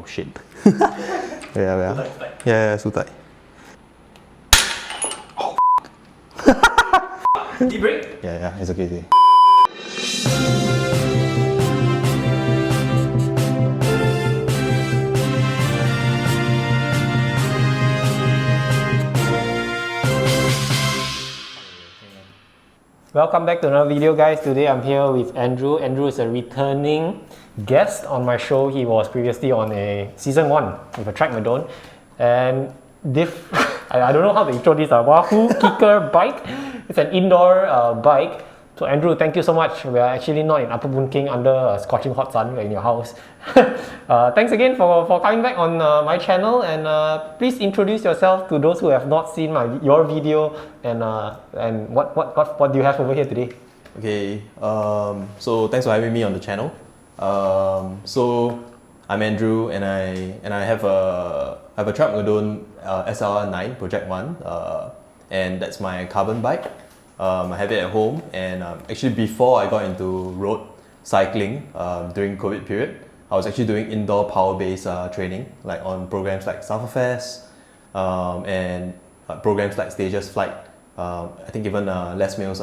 Oh shit. Yeah. Yeah, so tight. Oh. Deep break? Yeah, it's okay. Welcome back to another video, guys. Today I'm here with Andrew. Andrew is a returning guest on my show. He was previously on a season 1 with a track Madone. And I don't know how to intro this, Wahoo KICKR bike. It's an indoor bike. So Andrew, thank you so much. We are actually not in Upper Boon King under a scorching hot sun. We're in your house. Thanks again for coming back on my channel, and please introduce yourself to those who have not seen your video, and what do you have over here today? Okay, so thanks for having me on the channel. So I'm Andrew, and I have a track Madone SLR9 Project 1, and that's my carbon bike. I have it at home, and actually before I got into road cycling during COVID period, I was actually doing indoor power-based training, like on programs like Sufferfest and programs like Stages Flight. I think even Les Mills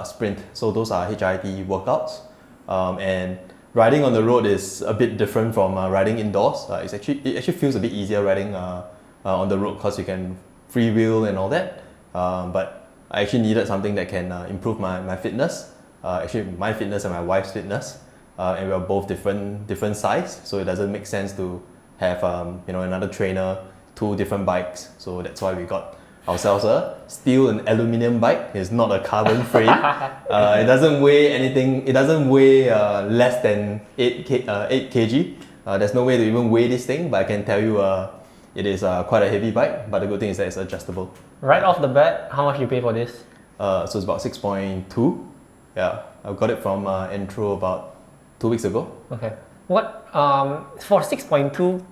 Sprint. So those are HIIT workouts. And riding on the road is a bit different from riding indoors. It actually feels a bit easier riding on the road because you can freewheel and all that. But I actually needed something that can improve my fitness. Actually, my fitness and my wife's fitness, and we are both different size, so it doesn't make sense to have another trainer, 2 different bikes. So that's why we got ourselves a steel and aluminium bike. It's not a carbon frame. It doesn't weigh anything. It doesn't weigh less than 8 kg. There's no way to even weigh this thing, but I can tell you it is quite a heavy bike. But the good thing is that it's adjustable. Right off the bat, how much you pay for this? So it's about 6.2. Yeah, I got it from Intro about 2 weeks ago. Okay. What for 6.2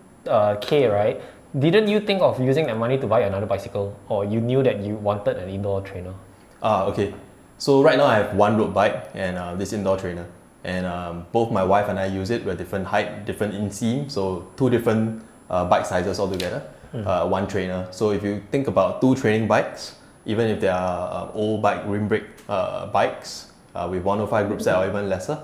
K, right? Didn't you think of using that money to buy another bicycle, or you knew that you wanted an indoor trainer? Okay. So right now I have one road bike and this indoor trainer, and both my wife and I use it. We're different height, different inseam, so 2 different bike sizes altogether. One trainer. So if you think about 2 training bikes, even if they are old bike rim brake bikes with 105 group set or even lesser,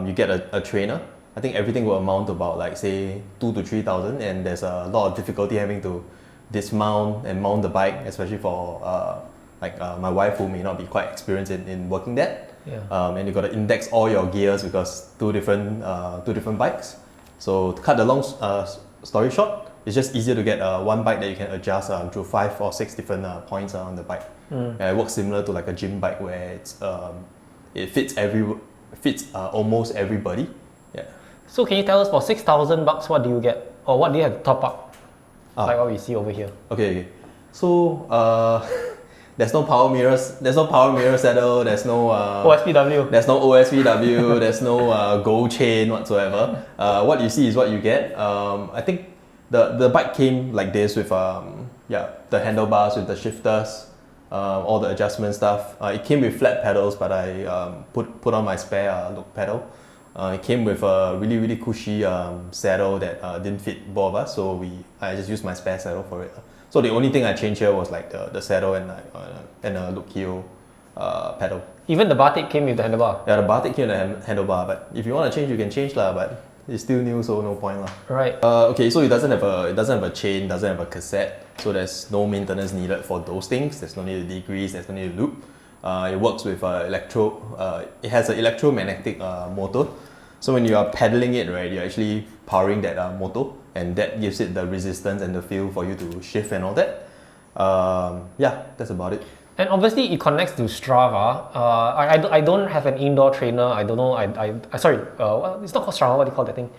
you get a trainer. I think everything will amount to about like say 2,000 to 3,000, and there's a lot of difficulty having to dismount and mount the bike, especially for my wife, who may not be quite experienced in working that. Yeah. And you got to index all your gears because 2 different bikes. So to cut the long story short, it's just easier to get one bike that you can adjust through 5 or 6 different points on the bike. It works similar to like a gym bike where it fits almost everybody. Yeah. So can you tell us, for 6,000 bucks, what do you get, or what do you have to top up? Like what we see over here. Okay. So there's no power mirrors. There's no power mirror saddle. There's no OSPW. There's no OSPW. There's no gold chain whatsoever. What you see is what you get. I think the bike came like this with the handlebars, with the shifters, all the adjustment stuff. It came with flat pedals, but I put on my spare look pedal. It came with a really cushy saddle that didn't fit both of us, so I just used my spare saddle for it. So the only thing I changed here was like the saddle and a look heel pedal. Even the Batik came with the handlebar? Yeah, the Batik came with the handlebar, but if you want to change, you can change lah, but it's still new, so no point lah. Right. Okay, so it doesn't have a chain, doesn't have a cassette, so there's no maintenance needed for those things. There's no need to degrease, there's no need to loop. It works with it has an electromagnetic motor. So when you are pedaling it, right, you're actually powering that motor, and that gives it the resistance and the feel for you to shift and all that. Yeah, that's about it. And obviously it connects to Strava. I don't have an indoor trainer. I don't know. Sorry. It's not called Strava. What do you call that thing?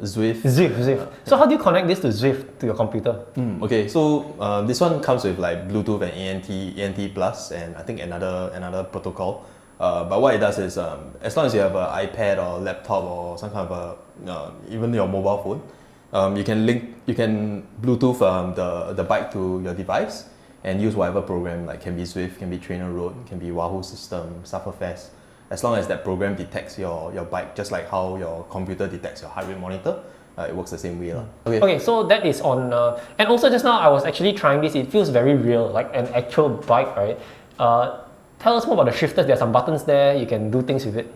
Zwift. So how do you connect this to Zwift to your computer? Okay, so this one comes with like Bluetooth and ENT Plus, and I think another protocol. But what it does is, as long as you have an iPad or laptop or some kind of even your mobile phone, you can Bluetooth the bike to your device and use whatever program, like can be Zwift, can be Trainer Road, can be Wahoo system, Sufferfest. As long as that program detects your bike, just like how your computer detects your heart rate monitor, it works the same way. Okay. Okay, so that is on, and also just now I was actually trying this. It feels very real, like an actual bike, right? Tell us more about the shifters. There are some buttons there. You can do things with it.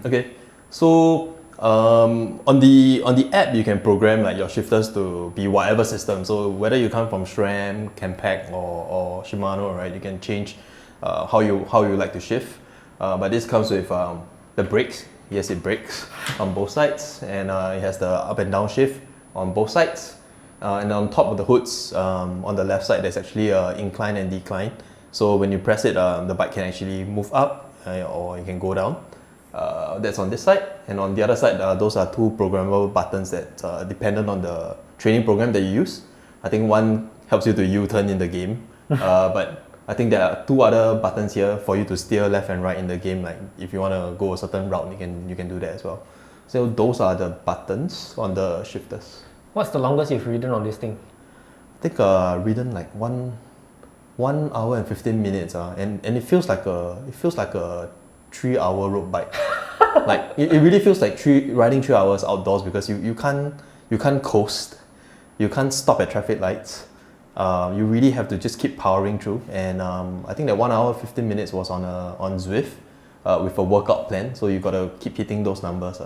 Okay. So on the app, you can program like your shifters to be whatever system. So whether you come from SRAM, Campac, or Shimano, right? You can change how you like to shift. But this comes with the brakes. Yes, it brakes on both sides, and it has the up and down shift on both sides. And on top of the hoods, on the left side, there's actually incline and decline. So when you press it, the bike can actually move up or you can go down. That's on this side, and on the other side, those are two programmable buttons that dependent on the training program that you use. I think one helps you to U-turn in the game, but I think there are two other buttons here for you to steer left and right in the game. Like if you want to go a certain route, you can do that as well. So those are the buttons on the shifters. What's the longest you've ridden on this thing? I think ridden like 1 hour and 15 minutes, and it feels like a 3-hour road bike. Like it really feels like riding 3 hours outdoors, because you can't coast, you can't stop at traffic lights. You really have to just keep powering through, and I think that 1 hour 15 minutes was on Zwift with a workout plan, so you got to keep hitting those numbers.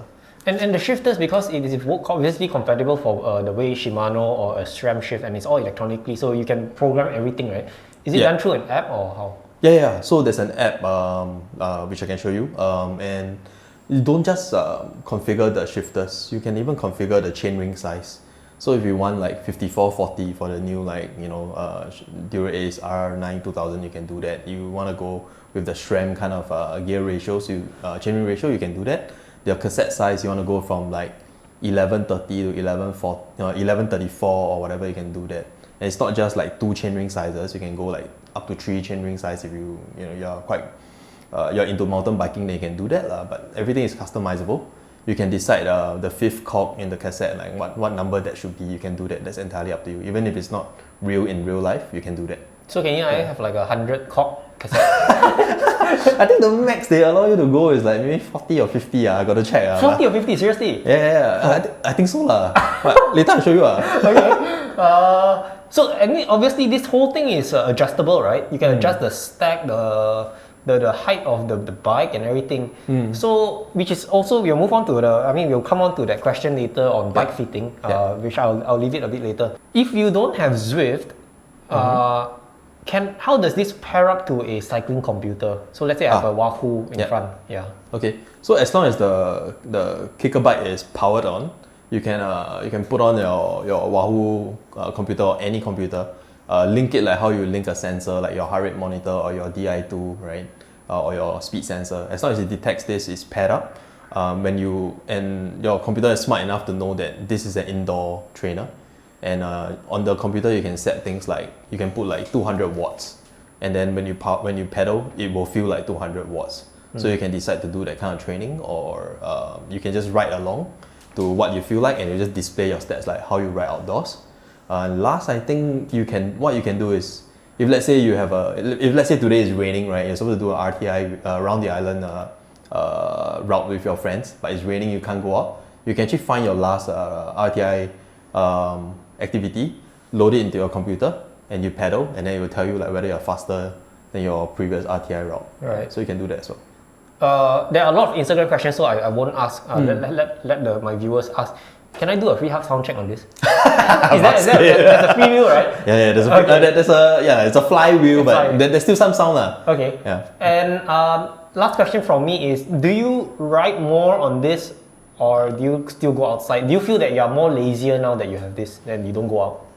And the shifters, because it is obviously compatible for the way Shimano or a SRAM shift, and it's all electronically, so you can program everything, right? Is it done through an app or how? Yeah. So there's an app which I can show you, and you don't just configure the shifters. You can even configure the chainring size. So if you want like 5440 for the new Dura Ace R9 2000, you can do that. You want to go with the SRAM kind of gear ratios, chainring ratio, you can do that. Your cassette size, you want to go from like 1130 to 1134 or whatever, you can do that. And it's not just like 2 chainring sizes. You can go like up to 3 chainring size if you're into mountain biking, then you can do that But everything is customizable. You can decide the 5th cork in the cassette, like what number that should be. You can do that. That's entirely up to you. Even if it's not real in real life, you can do that. So can I have like 100 cork cassette? I think the max they allow you to go is like maybe 40 or 50. I got to check. 40 or 50, seriously? Yeah. I think so But later I'll show you. Okay. So obviously this whole thing is adjustable, right? You can adjust the stack, the height of the bike and everything. So which is also, we'll move on to we'll come on to that question later on bike fitting, which I'll leave it a bit later. If you don't have Zwift, how does this pair up to a cycling computer? So let's say I have a Wahoo in front. Yeah. Okay. So as long as the KICKR bike is powered on, you can put on your Wahoo computer or any computer. Link it like how you link a sensor, like your heart rate monitor or your Di2, right? Or your speed sensor. As long as it detects this, it's paired up. And your computer is smart enough to know that this is an indoor trainer. And on the computer, you can set things like, you can put like 200 watts. And then when you pedal, it will feel like 200 watts. So you can decide to do that kind of training, or you can just ride along to what you feel like, and you just display your stats like how you ride outdoors. Last, I think what you can do is, if let's say today is raining, right? You're supposed to do an RTI around the island route with your friends, but it's raining, you can't go out. You can actually find your last RTI activity, load it into your computer, and you pedal, and then it will tell you like whether you're faster than your previous RTI route. Right. So you can do that as well. There are a lot of Instagram questions, so I won't ask. Let my viewers ask. Can I do a Freehub sound check on this? There's a Freewheel, right? Yeah. It's a Flywheel, but there's still some sound. Okay. Yeah. And last question from me is, do you ride more on this, or do you still go outside? Do you feel that you are more lazier now that you have this and you don't go out?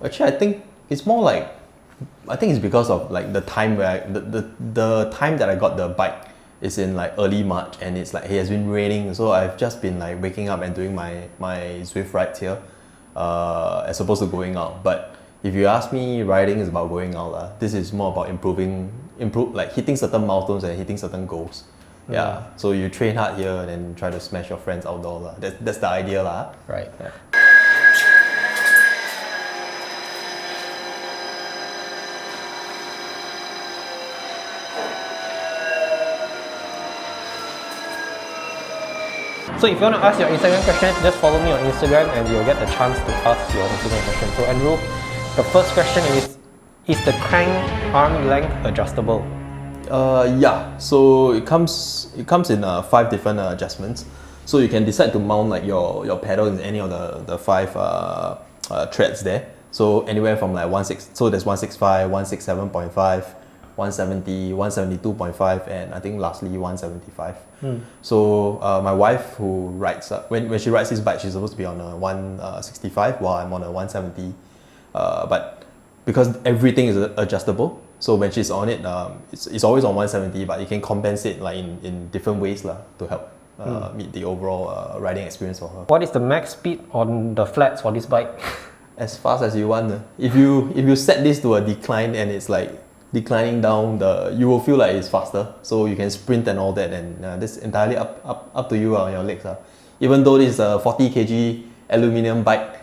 Actually, I think it's more like, I think it's because of like the time where the time that I got the bike is in like early March, and it's like it has been raining, so I've just been like waking up and doing my Zwift rides here, as opposed to going out. But if you ask me, riding is about going out. This is more about like hitting certain milestones and hitting certain goals. Yeah. So you train hard here and then try to smash your friends outdoors. That's the idea. Right. Yeah. So if you want to ask your Instagram question, just follow me on Instagram and you'll get the chance to ask your Instagram question. So Andrew, the first question is the crank arm length adjustable? Yeah, so it comes in 5 different adjustments. So you can decide to mount like your pedal in any of the 5 threads there. So anywhere from like so there's 165, 167.5, 170, 172.5, and I think lastly 175. So my wife, who rides when she rides this bike, she's supposed to be on a 165 while I'm on a 170. But because everything is adjustable, so when she's on it, it's always on 170, but you can compensate like in different ways to help meet the overall riding experience for her. What is the max speed on the flats for this bike? As fast as you want. If you set this to a decline and it's like declining down, you will feel like it's faster. So you can sprint and all that, and this entirely up to you on your legs. Even though this is a 40 kg aluminium bike,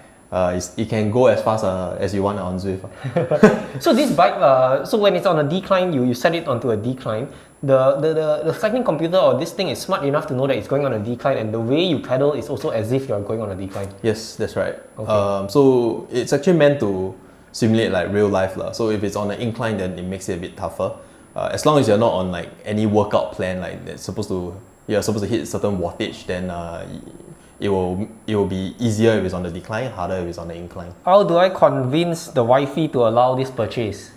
it can go as fast as you want on Zwift. So this bike, so when it's on a decline, you set it onto a decline. The cycling computer or this thing is smart enough to know that it's going on a decline, and the way you pedal is also as if you're going on a decline. Yes, that's right. Okay. So it's actually meant to simulate like real life. So if it's on an incline, then it makes it a bit tougher. As long as you're not on like any workout plan, like you're supposed to hit a certain wattage, then it will be easier if it's on the decline, harder if it's on the incline. How do I convince the wifey to allow this purchase?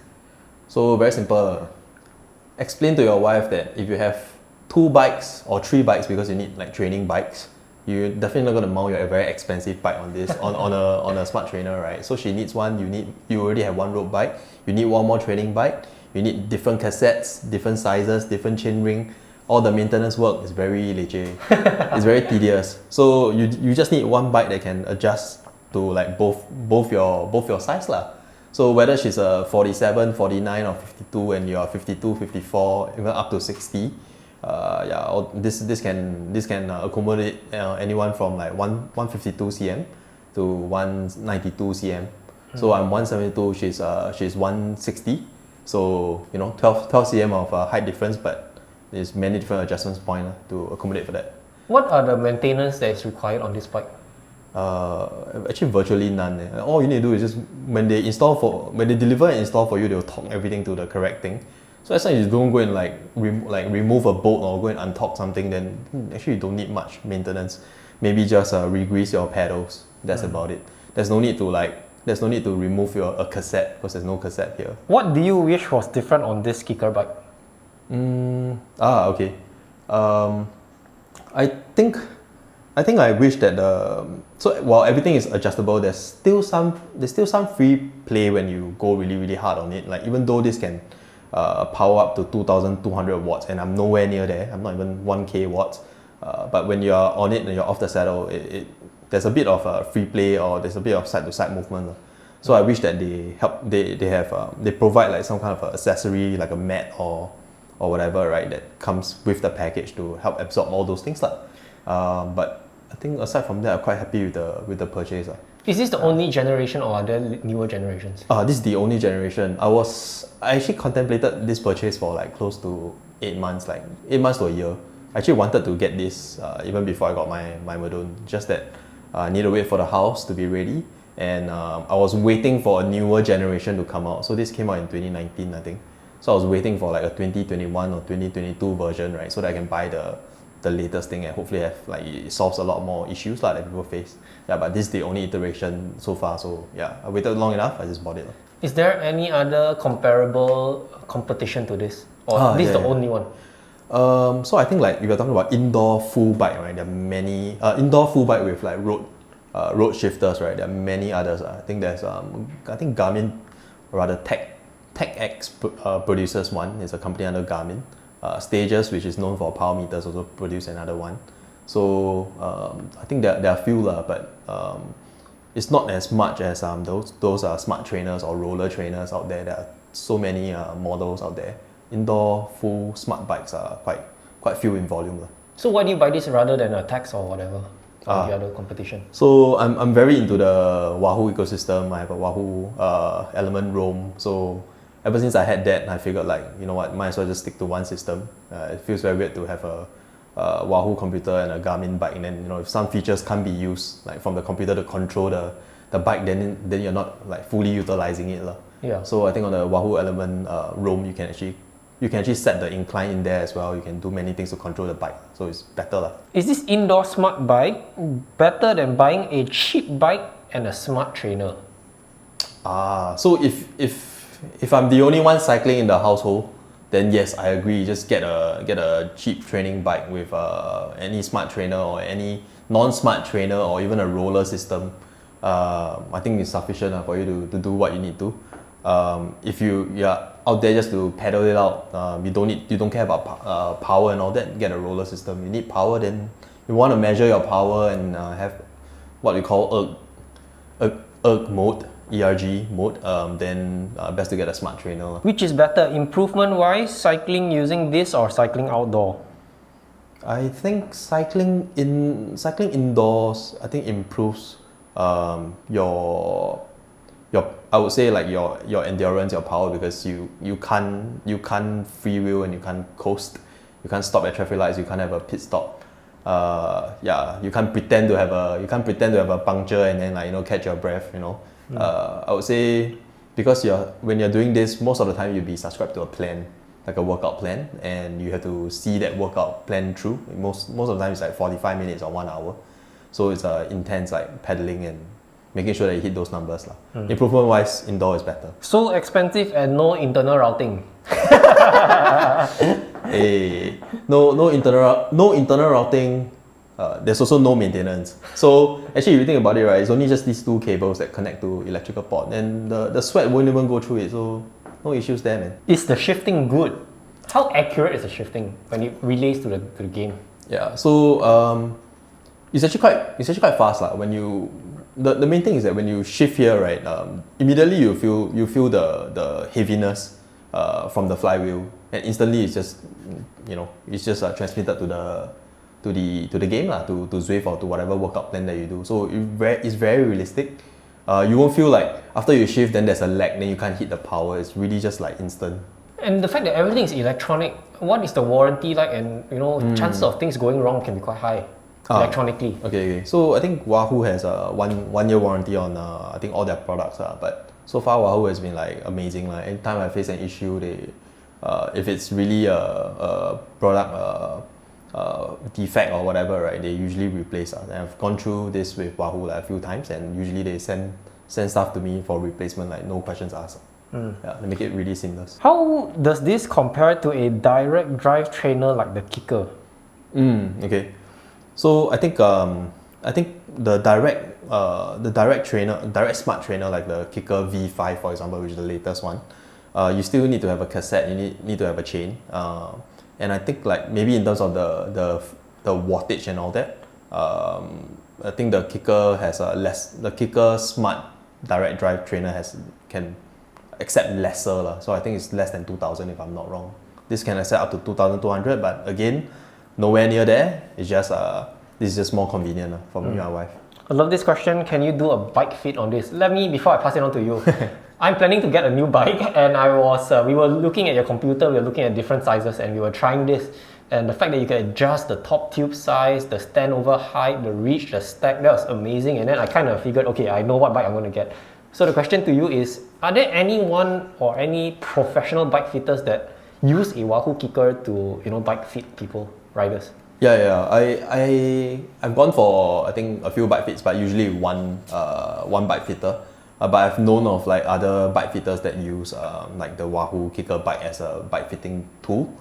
So very simple. Explain to your wife that if you have 2 bikes or 3 bikes, because you need like training bikes, you're definitely not going to mount your very expensive bike on this on a smart trainer, right? So she needs one. You already have 1 road bike. You need 1 more training bike. You need different cassettes, different sizes, different chainring. All the maintenance work is very leceh. It's very tedious. So you just need 1 bike that can adjust to like both your size lah. So whether she's a 47, 49 or 52 and you're 52, 54, even up to 60, this can accommodate anyone from like 152 cm to 192 cm. So I'm 172, she's 160. So 12 cm of height difference, but there's many different adjustments point to accommodate for that. What are the maintenance that is required on this bike? Actually virtually none. All you need to do is just when they deliver and install for you, they'll torque everything to the correct thing. So as long as you don't go and like remove a bolt or go and untorque something, then actually you don't need much maintenance. Maybe just re-grease your pedals. That's about it. There's no need to remove a cassette, because there's no cassette here. What do you wish was different on this KICKR bike? Okay. I think I wish that so while everything is adjustable, there's still some free play when you go really, really hard on it. Like even though this can power up to 2,200 watts, and I'm nowhere near there. I'm not even 1k watts. But when you're on it and you're off the saddle, there's a bit of free play, or there's a bit of side-to-side movement. So I wish that they provide like some kind of accessory, like a mat or whatever, right, that comes with the package to help absorb all those things. But I think aside from that, I'm quite happy with the purchase. Is this the only generation, or are there newer generations? This is the only generation. I actually contemplated this purchase for like close to 8 months, like 8 months to a year. I actually wanted to get this even before I got my Madone, just that I need to wait for the house to be ready, and I was waiting for a newer generation to come out. So this came out in 2019, I think. So I was waiting for like a 2021 or 2022 version, right, so that I can buy the latest thing and hopefully it solves a lot more issues that people face. Yeah, but this is the only iteration so far. So yeah, I waited long enough. I just bought it. Is there any other comparable competition to this, or this is the only one? So I think like if you're talking about indoor full bike, right, there are many indoor full bike with like road shifters, right. There are many others. I think there's Garmin, rather TechX produces one. It's a company under Garmin. Stages, which is known for power meters, also produce another one. So I think there are a few, but it's not as much as those smart trainers or roller trainers out there. There are so many models out there. Indoor full smart bikes are quite few in volume. So why do you buy this rather than a Tax or whatever, or the other competition? So I'm very into the Wahoo ecosystem. I have a Wahoo Element Roam. So ever since I had that, I figured like, you know what, might as well just stick to one system. It feels very weird to have Wahoo computer and a Garmin bike, and then if some features can't be used like from the computer to control the bike, then you're not like fully utilizing it lah. Yeah. So I think on the Wahoo Element Roam, you can actually set the incline in there as well. You can do many things to control the bike, so it's better lah. Is this indoor smart bike better than buying a cheap bike and a smart trainer? So if I'm the only one cycling in the household, then yes, I agree. Just get a cheap training bike with any smart trainer or any non-smart trainer or even a roller system. I think it's sufficient for you to do what you need to. If you're out there just to pedal it out, you don't care about power and all that, get a roller system. You need power, then you want to measure your power and have what we call ERG mode, ERG mode, then best to get a smart trainer. Which is better, improvement-wise, cycling using this or cycling outdoor? I think cycling indoors, I think improves your I would say like your endurance, your power, because you can't freewheel and you can't coast, you can't stop at traffic lights, you can't have a pit stop. You can't pretend to have a puncture and then catch your breath. I would say because when you're doing this, most of the time you'll be subscribed to a plan, like a workout plan, and you have to see that workout plan through. Most of the time it's like 45 minutes or 1 hour, so it's intense like pedaling and making sure that you hit those numbers. Improvement wise, indoor is better. So expensive and no internal routing. No internal routing. There's also no maintenance. So actually, if you think about it, right, it's only just these two cables that connect to electrical port, and the sweat won't even go through it. So no issues there, man. Is the shifting good? How accurate is the shifting when it relates to the game? Yeah. So it's actually quite fast, like when you. The main thing is that when you shift here, right, immediately you feel the heaviness from the flywheel, and instantly it's just transmitted to the game to Zwift or to whatever workout plan that you do. So it's very realistic. You won't feel like after you shift then there's a lag, then you can't hit the power. It's really just like instant. And the fact that everything is electronic, what is the warranty like? And chances of things going wrong can be quite high. Electronically. Okay. So I think Wahoo has a one year warranty on I think all their products. But so far Wahoo has been like amazing. Like anytime I face an issue, they if it's really a product defect or whatever, right, they usually replace. And I've gone through this with Wahoo like a few times, and usually they send stuff to me for replacement, like no questions asked. Yeah, they make it really seamless. How does this compare to a direct drive trainer like the KICKR? Okay. So I think the direct smart trainer like the KICKR V5, for example, which is the latest one, you still need to have a cassette. You need to have a chain, and I think like maybe in terms of the wattage and all that, I think the KICKR has the KICKR Smart Direct Drive Trainer can accept lesser so I think it's less than 2,000 if I'm not wrong. This can accept up to 2,200, but again, nowhere near there. It's just this is just more convenient for me and my wife. I love this question. Can you do a bike fit on this? Before I pass it on to you. I'm planning to get a new bike, and we were looking at your computer, we were looking at different sizes, and we were trying this. And the fact that you can adjust the top tube size, the stand over height, the reach, the stack, that was amazing. And then I kind of figured, okay, I know what bike I'm going to get. So the question to you is, are there anyone or any professional bike fitters that use a Wahoo KICKR to bike fit people, riders? Yeah. I've gone for I think a few bike fits, but usually one bike fitter. But I've known of like other bike fitters that use like the Wahoo KICKR bike as a bike fitting tool.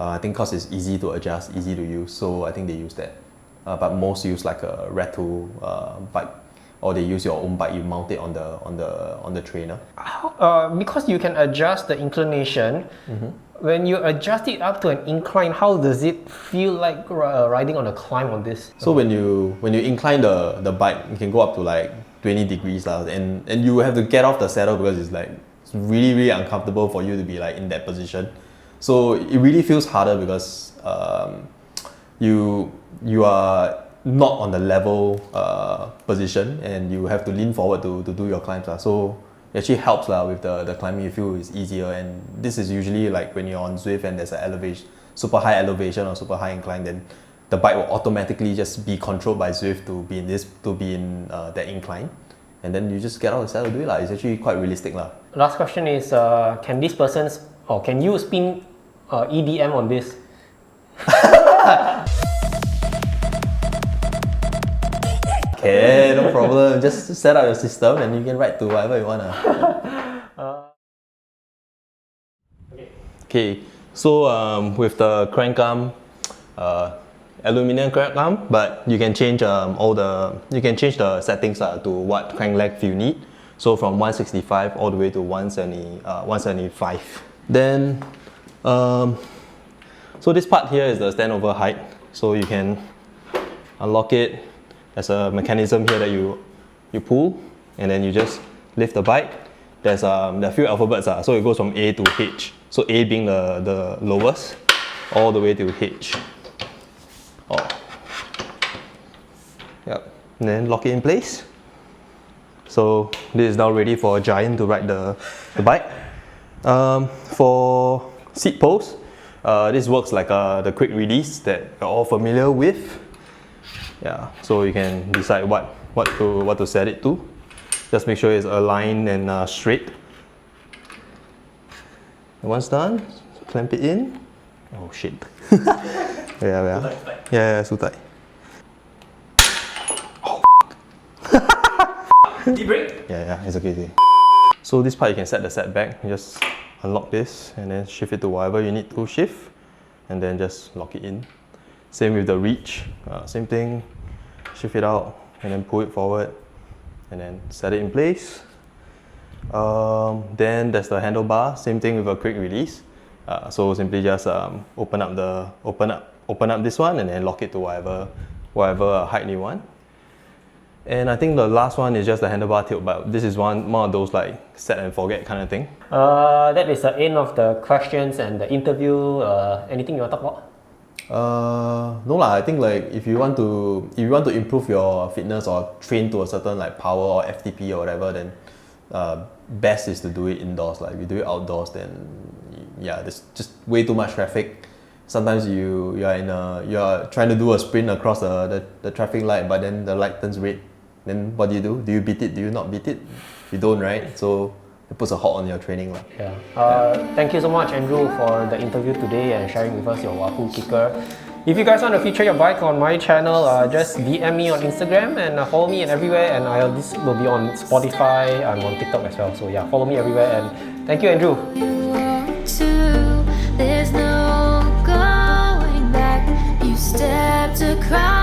I think because it's easy to adjust, easy to use, so I think they use that. But most use like a Retro bike, or they use your own bike. You mount it on the trainer. Because you can adjust the inclination. When you adjust it up to an incline, how does it feel like riding on a climb on this? So when you incline the bike, you can go up to like 20 degrees and you have to get off the saddle because it's really, really uncomfortable for you to be like in that position. So it really feels harder because you are not on the level position, and you have to lean forward to do your climbs. So it actually helps with the climbing. You feel it's easier, and this is usually like when you're on Zwift and there's an elevation, super high elevation or super high incline, then the bike will automatically just be controlled by Zwift to be in that incline, and then you just get out of the saddle, do it lah. It's actually quite realistic lah. Last question is, can this person's or can you spin EDM on this? Okay, no problem. Just set up your system and you can ride to whatever you wanna. Okay, so with the crank arm, aluminum crank arm, but you can change the settings to what crank length you need. So from 165 all the way to 175. Then, so this part here is the standover height. So you can unlock it. There's a mechanism here that you pull, and then you just lift the bike. There's there are a few alphabets, so it goes from A to H. So A being the lowest, all the way to H. Oh. Yep. And then lock it in place. So this is now ready for a giant to ride the bike. For seat post, this works like the quick release that you're all familiar with. Yeah, so you can decide what to set it to. Just make sure it's aligned and straight. And once done, clamp it in. Oh shit. Yeah, so tight. Oh. Deep brake? Yeah, it's okay. So this part you can set the setback. You just unlock this and then shift it to whatever you need to shift, and then just lock it in. Same with the reach, same thing, shift it out and then pull it forward and then set it in place. Then there's the handlebar, same thing with a quick release. So simply just open up this one and then lock it to whatever height you want. And I think the last one is just the handlebar tilt, but this is one of those like set and forget kind of thing. That is the end of the questions and the interview. Anything you want to talk about? No lah. I think like if you want to improve your fitness or train to a certain like power or FTP or whatever, then best is to do it indoors. Like if you do it outdoors, then yeah, there's just way too much traffic. Sometimes you are trying to do a sprint across the traffic light, but then the light turns red. Then what do? Do you beat it? Do you not beat it? You don't, right? So it puts a halt on your training. Yeah. Thank you so much, Andrew, for the interview today and sharing with us your Wahoo KICKR. If you guys want to feature your bike on my channel, just DM me on Instagram and follow me and everywhere. And this will be on Spotify. I'm on TikTok as well. So yeah, follow me everywhere. And thank you, Andrew. There's no going back. You stepped across